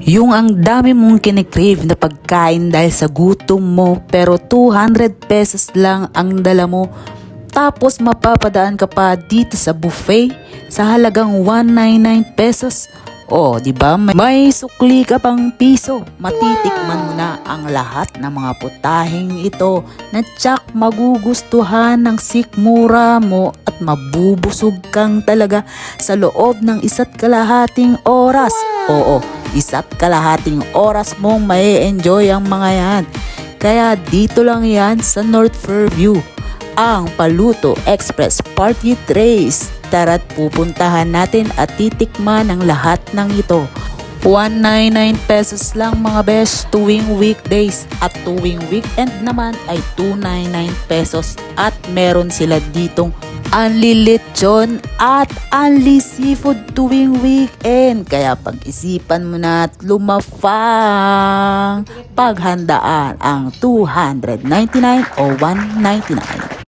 Yung ang dami mong kinikrave na pagkain dahil sa gutom mo pero 200 pesos lang ang dala mo. Tapos mapapadaan ka pa dito sa buffet sa halagang 199 pesos. O, di ba? May sukli ka pang piso. Matitikman mo na ang lahat ng mga putahing ito na tsak magugustuhan ng sikmura mo at mabubusog kang talaga sa loob ng 1.5 oras. Oo, 1.5 oras mong mai-enjoy ang mga yan. Kaya dito lang yan sa North Fairview, ang Paluto Express Party Trays. Tara't pupuntahan natin at titikman ang lahat ng ito. 199 pesos lang mga besh tuwing weekdays at tuwing weekend naman ay 299 pesos at meron sila ditong unli lechon at unli seafood tuwing weekend. Kaya pag-isipan mo na at lumafang paghandaan ang 299 o 199.